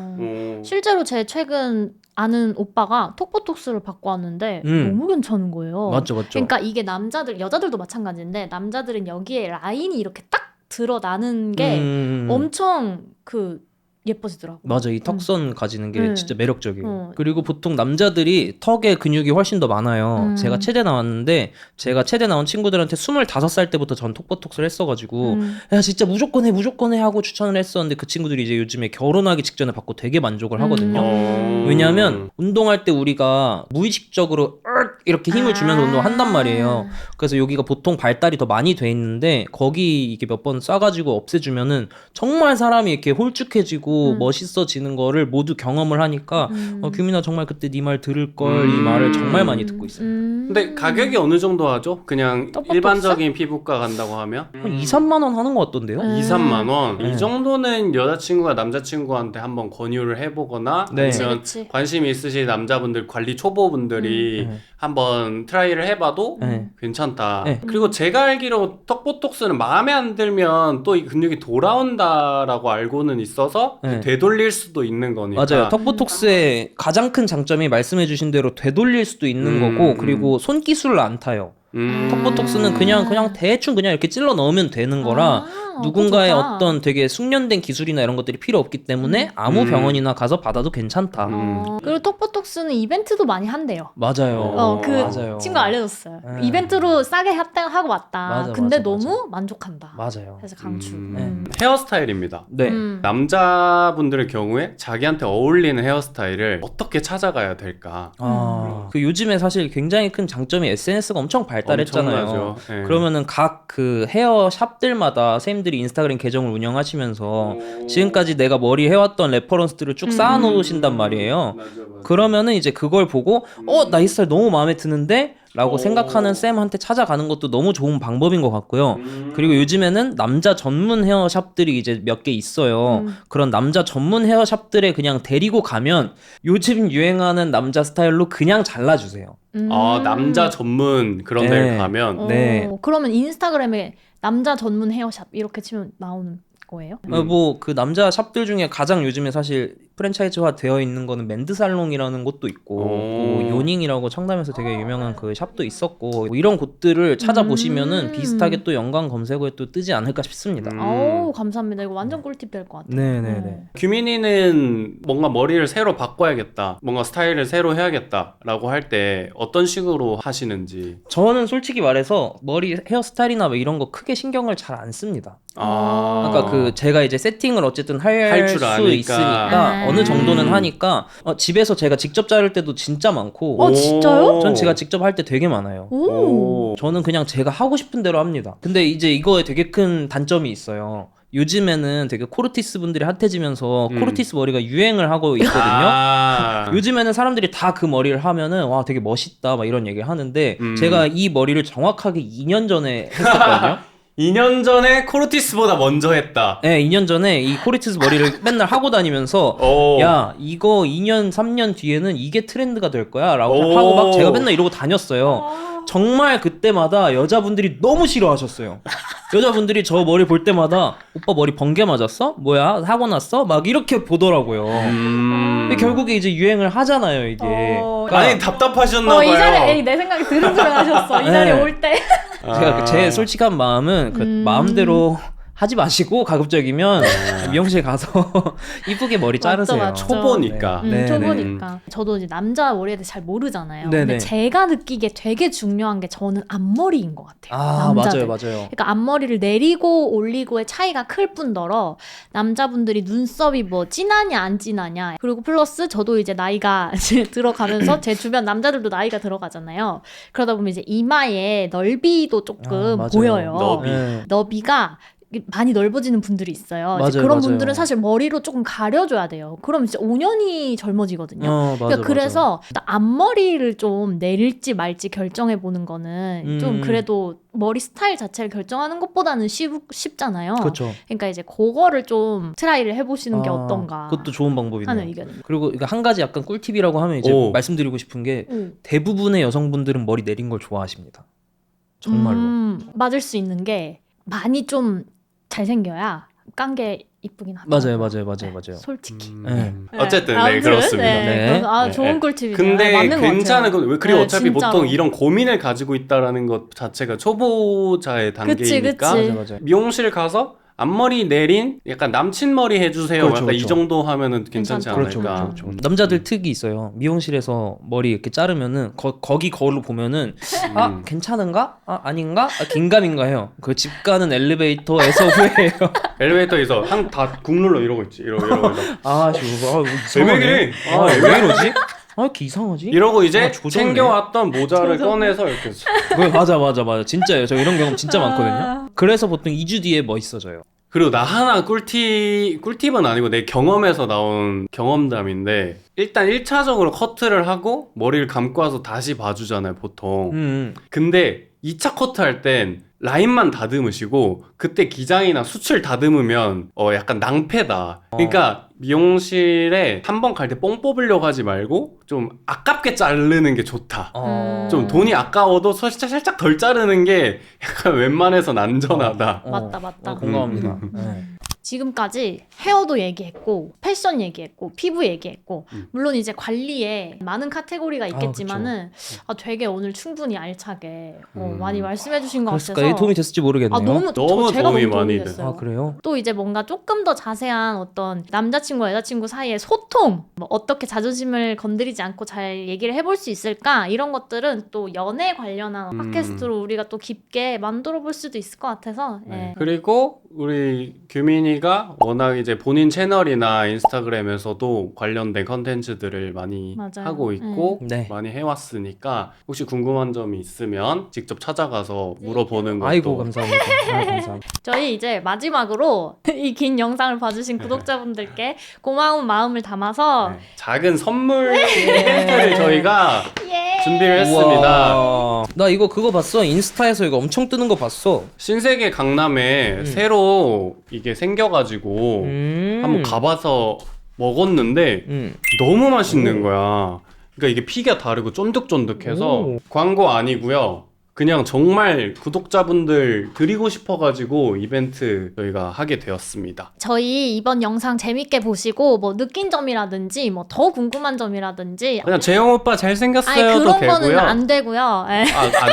[SPEAKER 1] 실제로 제 최근 아는 오빠가 톡보톡스를 받고 왔는데 너무 괜찮은 거예요.
[SPEAKER 2] 맞죠.
[SPEAKER 1] 그러니까 이게 여자들도 마찬가지인데 남자들은 여기에 라인이 이렇게 딱 드러나는 게 엄청 그 예뻐지더라고.
[SPEAKER 2] 맞아, 이 턱선 가지는 게 진짜 매력적이에요.
[SPEAKER 1] 어.
[SPEAKER 2] 그리고 보통 남자들이 턱에 근육이 훨씬 더 많아요. 제가 체대 나왔는데 제가 체대 나온 친구들한테 25살 때부터 전 톡보톡스를 했어가지고 야 진짜 무조건 해 하고 추천을 했었는데 그 친구들이 이제 요즘에 결혼하기 직전에 받고 되게 만족을 하거든요. 왜냐하면 운동할 때 우리가 무의식적으로 이렇게 힘을 주면서 운동한단 말이에요. 그래서 여기가 보통 발달이 더 많이 돼 있는데 거기 이게 몇 번 쏴가지고 없애주면은 정말 사람이 이렇게 홀쭉해지고 멋있어지는 거를 모두 경험을 하니까 규민아 정말 그때 네 말 들을 걸 이 말을 정말 많이 듣고 있어요.
[SPEAKER 3] 근데 가격이 어느 정도 하죠? 그냥
[SPEAKER 1] 떡볶이
[SPEAKER 3] 일반적인 피부과 간다고 하면?
[SPEAKER 2] 한 2, 3만 원 하는 것 같던데요?
[SPEAKER 3] 2, 3만 원?
[SPEAKER 2] 네.
[SPEAKER 3] 이 정도는 여자친구가 남자친구한테 한번 권유를 해보거나
[SPEAKER 2] 네.
[SPEAKER 3] 아니면
[SPEAKER 1] 그치.
[SPEAKER 3] 관심이 있으신 남자분들, 관리 초보분들이 한번 트라이를 해봐도
[SPEAKER 2] 네.
[SPEAKER 3] 괜찮다.
[SPEAKER 2] 네.
[SPEAKER 3] 그리고 제가 알기로 턱보톡스는 마음에 안 들면 또 이 근육이 돌아온다라고 알고는 있어서
[SPEAKER 2] 네.
[SPEAKER 3] 되돌릴 수도 있는 거니까.
[SPEAKER 2] 맞아요. 턱보톡스의 가장 큰 장점이 말씀해주신 대로 되돌릴 수도 있는 거고 그리고 손기술을 안 타요. 턱보톡스는 그냥 대충 그냥 이렇게 찔러 넣으면 되는 거라 누군가의
[SPEAKER 1] 그거 좋다.
[SPEAKER 2] 어떤 되게 숙련된 기술이나 이런 것들이 필요 없기 때문에 아무 병원이나 가서 받아도 괜찮다.
[SPEAKER 1] 그리고 톡보톡스는 이벤트도 많이 한대요.
[SPEAKER 2] 맞아요.
[SPEAKER 1] 그
[SPEAKER 2] 맞아요.
[SPEAKER 1] 친구 알려줬어요.
[SPEAKER 2] 네.
[SPEAKER 1] 이벤트로 싸게 하고 왔다.
[SPEAKER 2] 맞아,
[SPEAKER 1] 근데
[SPEAKER 2] 맞아,
[SPEAKER 1] 너무 만족한다.
[SPEAKER 2] 맞아요.
[SPEAKER 1] 그래서 강추.
[SPEAKER 3] 헤어스타일입니다.
[SPEAKER 2] 네.
[SPEAKER 3] 남자분들의 경우에 자기한테 어울리는 헤어스타일을 어떻게 찾아가야 될까?
[SPEAKER 2] 그 요즘에 사실 굉장히 큰 장점이 SNS가 엄청 발달했잖아요.
[SPEAKER 3] 엄청나죠. 네.
[SPEAKER 2] 그러면은 각 그 헤어 샵들마다 선생님들이 인스타그램 계정을 운영하시면서 지금까지 내가 머리 해왔던 레퍼런스들을 쭉 쌓아놓으신단 말이에요. 그러면은 이제 그걸 보고 나 이 스타일 너무 마음에 드는데? 라고 생각하는 쌤한테 찾아가는 것도 너무 좋은 방법인 것 같고요. 그리고 요즘에는 남자 전문 헤어샵들이 이제 몇 개 있어요. 그런 남자 전문 헤어샵들에 그냥 데리고 가면 요즘 유행하는 남자 스타일로 그냥 잘라주세요.
[SPEAKER 3] 남자 전문 그런
[SPEAKER 2] 네.
[SPEAKER 3] 데를 가면
[SPEAKER 2] 네.
[SPEAKER 1] 그러면 인스타그램에 남자 전문 헤어샵 이렇게 치면 나오는 거예요?
[SPEAKER 2] 뭐 그 남자 샵들 중에 가장 요즘에 사실 프랜차이즈화 되어 있는 거는 맨드살롱이라는 곳도 있고 뭐 요닝이라고 청담에서 되게 유명한 그 샵도 있었고 뭐 이런 곳들을 찾아보시면은 비슷하게 또 연관 검색어에 또 뜨지 않을까 싶습니다.
[SPEAKER 1] 아우 감사합니다. 이거 완전 꿀팁 될 것 같아요.
[SPEAKER 2] 네네네.
[SPEAKER 3] 규민이는 뭔가 머리를 새로 바꿔야겠다, 뭔가 스타일을 새로 해야겠다라고 할 때 어떤 식으로 하시는지.
[SPEAKER 2] 저는 솔직히 말해서 머리 헤어스타일이나 뭐 이런 거 크게 신경을 잘 안 씁니다. 그러니까 그 제가 이제 세팅을 어쨌든 할
[SPEAKER 3] 줄
[SPEAKER 2] 수
[SPEAKER 3] 아니까.
[SPEAKER 2] 있으니까 어느 정도는 하니까 집에서 제가 직접 자를 때도 진짜 많고
[SPEAKER 1] 진짜요?
[SPEAKER 2] 전 제가 직접 할 때 되게 많아요.
[SPEAKER 1] 오.
[SPEAKER 2] 저는 그냥 제가 하고 싶은 대로 합니다. 근데 이제 이거에 되게 큰 단점이 있어요. 요즘에는 되게 코르티스 분들이 핫해지면서 코르티스 머리가 유행을 하고 있거든요. 요즘에는 사람들이 다 그 머리를 하면은 와 되게 멋있다 막 이런 얘기를 하는데 제가 이 머리를 정확하게 2년 전에 했었거든요.
[SPEAKER 3] 2년 전에 코르티스보다 먼저 했다.
[SPEAKER 2] 네, 2년 전에 이 코르티스 머리를 맨날 하고 다니면서 야 이거 2년 3년 뒤에는 이게 트렌드가 될 거야 라고 하고 막 제가 맨날 이러고 다녔어요. 정말 그때마다 여자분들이 너무 싫어하셨어요. 여자분들이 저 머리 볼 때마다 오빠 머리 번개 맞았어? 뭐야? 사고 났어? 막 이렇게 보더라고요. 근데 결국에 이제 유행을 하잖아요 이게. 그러니까
[SPEAKER 3] 아니 답답하셨나봐요.
[SPEAKER 1] 이 자리에 내 생각이 드릉드릉하셨어. 이 자리에
[SPEAKER 2] 네.
[SPEAKER 1] 올 때.
[SPEAKER 2] 제가 제 솔직한 마음은 그 마음대로 하지 마시고 가급적이면 미용실 가서 이쁘게 머리 자르세요.
[SPEAKER 1] 맞죠.
[SPEAKER 3] 초보니까.
[SPEAKER 2] 네.
[SPEAKER 1] 초보니까. 저도 이제 남자 머리에 대해 잘 모르잖아요.
[SPEAKER 2] 네네.
[SPEAKER 1] 근데 제가 느끼기에 되게 중요한 게 저는 앞머리인 것 같아요.
[SPEAKER 2] 아
[SPEAKER 1] 남자들.
[SPEAKER 2] 맞아요.
[SPEAKER 1] 그러니까 앞머리를 내리고 올리고의 차이가 클 뿐더러 남자분들이 눈썹이 뭐 진하냐 안 진하냐 그리고 플러스 저도 이제 나이가 이제 들어가면서 제 주변 남자들도 나이가 들어가잖아요. 그러다 보면 이제 이마의 넓이도 조금
[SPEAKER 2] 맞아요.
[SPEAKER 1] 보여요.
[SPEAKER 3] 너비.
[SPEAKER 2] 네.
[SPEAKER 1] 너비가 많이 넓어지는 분들이 있어요. 이제
[SPEAKER 2] 맞아요,
[SPEAKER 1] 그런
[SPEAKER 2] 맞아요.
[SPEAKER 1] 분들은 사실 머리로 조금 가려줘야 돼요. 그럼 진짜 5년이 젊어지거든요.
[SPEAKER 2] 맞아,
[SPEAKER 1] 그러니까 그래서 앞머리를 좀 내릴지 말지 결정해 보는 거는 좀 그래도 머리 스타일 자체를 결정하는 것보다는 쉽잖아요.
[SPEAKER 2] 그렇죠.
[SPEAKER 1] 그러니까 이제 그거를 좀 트라이를 해보시는 게 어떤가
[SPEAKER 2] 그것도 좋은 방법이네요.
[SPEAKER 1] 하는 의견입니다.
[SPEAKER 2] 그리고 이거 한 가지 약간 꿀팁이라고 하면 이제 말씀드리고 싶은 게 대부분의 여성분들은 머리 내린 걸 좋아하십니다. 정말로.
[SPEAKER 1] 맞을 수 있는 게 많이 좀 잘생겨야 깐 게 이쁘긴 하다.
[SPEAKER 2] 맞아요.
[SPEAKER 1] 솔직히.
[SPEAKER 2] 네.
[SPEAKER 3] 어쨌든 네
[SPEAKER 1] 아무튼,
[SPEAKER 3] 그렇습니다.
[SPEAKER 2] 네.
[SPEAKER 1] 그래서 좋은
[SPEAKER 3] 네.
[SPEAKER 1] 꿀팁이네요.
[SPEAKER 3] 근데
[SPEAKER 1] 맞는 것
[SPEAKER 3] 괜찮은
[SPEAKER 1] 같아요.
[SPEAKER 3] 건 그리고
[SPEAKER 1] 네,
[SPEAKER 3] 어차피
[SPEAKER 1] 진짜로.
[SPEAKER 3] 보통 이런 고민을 가지고 있다라는 것 자체가 초보자의 단계이니까
[SPEAKER 1] 그치.
[SPEAKER 2] 맞아요.
[SPEAKER 3] 미용실 가서 앞머리 내린 약간 남친 머리 해주세요.
[SPEAKER 2] 그렇죠,
[SPEAKER 3] 약간
[SPEAKER 2] 그렇죠.
[SPEAKER 3] 이 정도 하면은 괜찮지
[SPEAKER 1] 괜찮죠.
[SPEAKER 3] 않을까.
[SPEAKER 2] 남자들 특이 있어요. 미용실에서 머리 이렇게 자르면은 거기 거울로 보면은 아 괜찮은가? 아 아닌가? 아, 긴가민가 해요. 그 집 가는 엘리베이터에서 후회해요.
[SPEAKER 3] 엘리베이터에서 다 국룰로 이러고 있지. 이러고
[SPEAKER 2] 아 지금
[SPEAKER 3] 애매해.
[SPEAKER 2] 왜 이러지? 아 이렇게 이상하지?
[SPEAKER 3] 이러고 이제
[SPEAKER 2] 아, 조졌네.
[SPEAKER 3] 챙겨왔던 모자를 꺼내서 이렇게
[SPEAKER 2] 맞아 진짜예요. 저 이런 경험 진짜 많거든요. 그래서 보통 2주 뒤에 멋있어져요.
[SPEAKER 3] 그리고 나 하나 꿀팁은 아니고 내 경험에서 나온 경험담인데 일단 1차적으로 커트를 하고 머리를 감고 와서 다시 봐주잖아요 보통. 근데 2차 커트 할 땐 라인만 다듬으시고 그때 기장이나 수출 다듬으면 약간 낭패다. 그러니까 미용실에 한 번 갈 때 뽕 뽑으려고 하지 말고 좀 아깝게 자르는 게 좋다. 좀 돈이 아까워도 살짝 덜 자르는 게 약간 웬만해선 안전하다.
[SPEAKER 1] 맞다.
[SPEAKER 2] 공감합니다.
[SPEAKER 1] 지금까지 헤어도 얘기했고 패션 얘기했고 피부 얘기했고 물론 이제 관리에 많은 카테고리가 있겠지만은 되게 오늘 충분히 알차게 많이 말씀해 주신 것 같아서
[SPEAKER 2] 그랬을까? 도움이 됐을지 모르겠네요.
[SPEAKER 3] 너무
[SPEAKER 1] 제가
[SPEAKER 3] 도움이
[SPEAKER 1] 너무
[SPEAKER 3] 많이
[SPEAKER 1] 됐어요.
[SPEAKER 2] 아 그래요?
[SPEAKER 1] 또 이제 뭔가 조금 더 자세한 어떤 남자친구와 여자친구 사이의 소통, 뭐 어떻게 자존심을 건드리지 않고 잘 얘기를 해볼 수 있을까 이런 것들은 또 연애 관련한 팟캐스트로 우리가 또 깊게 만들어 볼 수도 있을 것 같아서 예.
[SPEAKER 3] 그리고 우리 규민이가 워낙 이제 본인 채널이나 인스타그램에서도 관련된 컨텐츠들을 많이
[SPEAKER 1] 맞아요.
[SPEAKER 3] 하고 있고
[SPEAKER 2] 네.
[SPEAKER 3] 많이 해왔으니까 혹시 궁금한 점이 있으면 직접 찾아가서 물어보는 것도
[SPEAKER 2] 아이고 감사합니다. 감사합니다.
[SPEAKER 1] 저희 이제 마지막으로 이 긴 영상을 봐주신 구독자분들께 고마운 마음을 담아서
[SPEAKER 3] 작은 선물 를 저희가 준비를 했습니다.
[SPEAKER 2] 우와. 나 이거 그거 봤어. 인스타에서 이거 엄청 뜨는 거 봤어.
[SPEAKER 3] 신세계 강남에 새로 이게 생겨가지고 한번 가봐서 먹었는데 너무 맛있는 거야. 그러니까 이게 피가 다르고 쫀득쫀득해서
[SPEAKER 2] 오.
[SPEAKER 3] 광고 아니고요. 그냥 정말 구독자분들 드리고 싶어가지고 이벤트 저희가 하게 되었습니다.
[SPEAKER 1] 저희 이번 영상 재밌게 보시고 뭐 느낀 점이라든지 뭐 더 궁금한 점이라든지
[SPEAKER 3] 그냥 재영 오빠 잘생겼어요도
[SPEAKER 1] 그런 거는
[SPEAKER 3] 되고요.
[SPEAKER 1] 안 되고요. 예.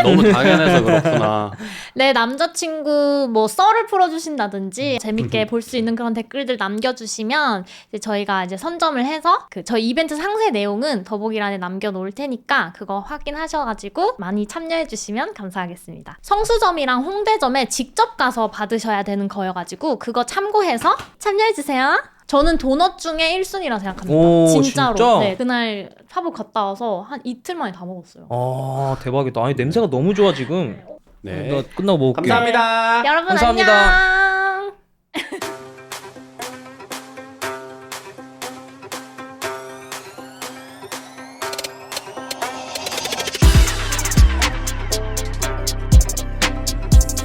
[SPEAKER 3] 너무 당연해서 그렇구나.
[SPEAKER 1] 내 남자친구 뭐 썰을 풀어주신다든지 재밌게 볼 수 있는 그런 댓글들 남겨주시면 이제 저희가 이제 선점을 해서 그 저희 이벤트 상세 내용은 더보기란에 남겨놓을 테니까 그거 확인하셔가지고 많이 참여해주시면 감사하겠습니다. 성수점이랑 홍대점에 직접 가서 받으셔야 되는 거여가지고 그거 참고해서 참여해주세요. 저는 도넛 중에 1순위라 생각합니다.
[SPEAKER 2] 오,
[SPEAKER 1] 진짜로.
[SPEAKER 2] 진짜?
[SPEAKER 1] 네, 그날 팝업 갔다 와서 한 이틀 만에 다 먹었어요.
[SPEAKER 2] 아 대박이다. 아니 냄새가 너무 좋아 지금.
[SPEAKER 3] 네.
[SPEAKER 2] 나 끝나고 먹을게.
[SPEAKER 3] 감사합니다.
[SPEAKER 1] 여러분
[SPEAKER 2] 감사합니다.
[SPEAKER 1] 안녕.